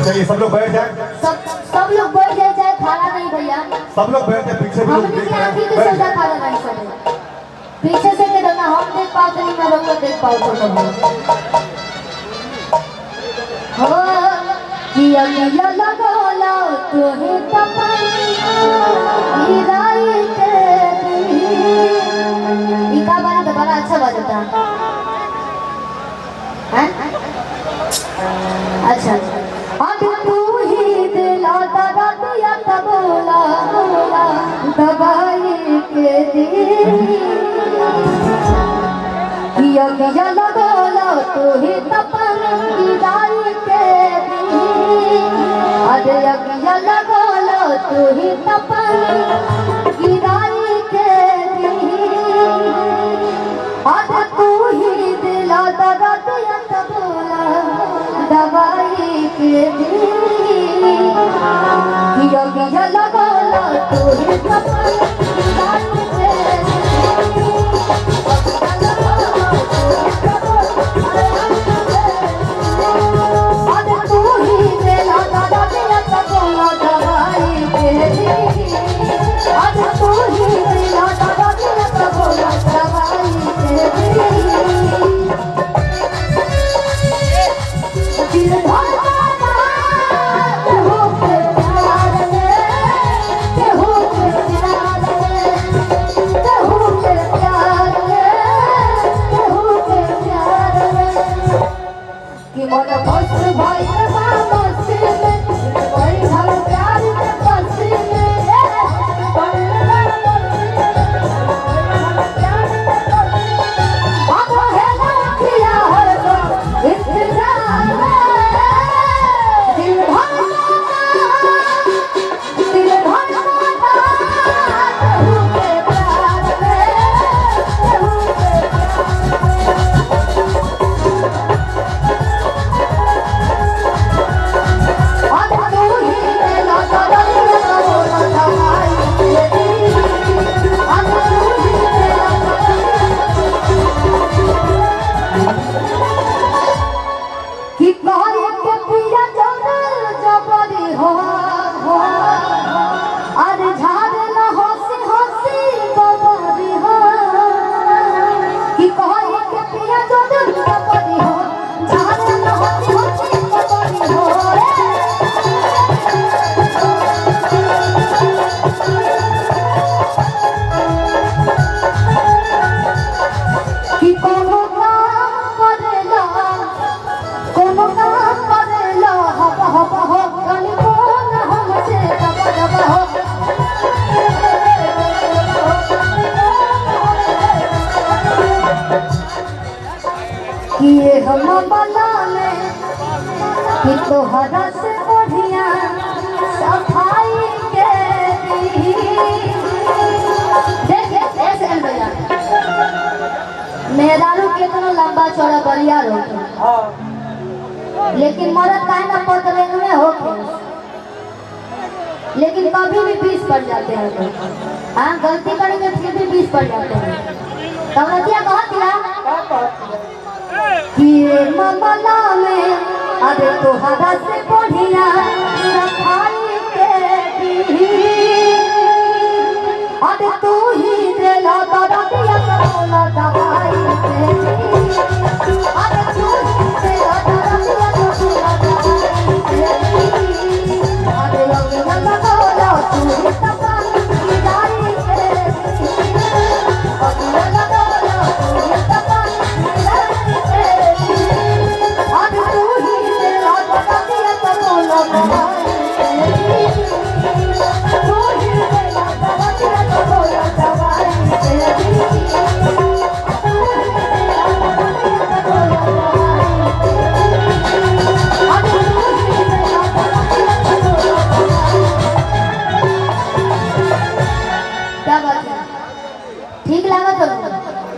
चाहिए सब लोग बैठ जाए सब लोग बैठ जाए, चाहे खाना नहीं भैया, सब लोग बैठ जाए पीछे भी लोग देख रहे हैं बैठ जाए। खाना नहीं करे पीछे से के ना हम देख पाओ तो नहीं, मैं लोग देख पाओ तो हो किया किया लगोला तोहे तपैया गिराई के इका बारे तो बड़ा अच्छा बजता है। अच्छा अब तू ही दिला दरा दिया तबोला दवाई के किया किया लगोला तोहे तपैया गिराई के अरे किया लगोला तोहे तपैया गिराई के अरे तू ही दिला दरा दिया तबोला दवाई के किया किया लगोला तोहे तपैया गिराई के किए हम बना में कि तोहरा से बढ़िया सफाई के मेहरारू कितना लंबा चौड़ा बढ़िया रोके लेकिन मरद काहे ना पतरे में होके, लेकिन कभी भी 20 पड़ जाते हैं। हाँ गलती करेंगे फिर भी 20 पड़ जाते हैं। तब रतिया कहा दिया किए ममला में अरे तोहरा से बढ़िया सफाई के अरे तू ही दिला दरा दिया दवाई के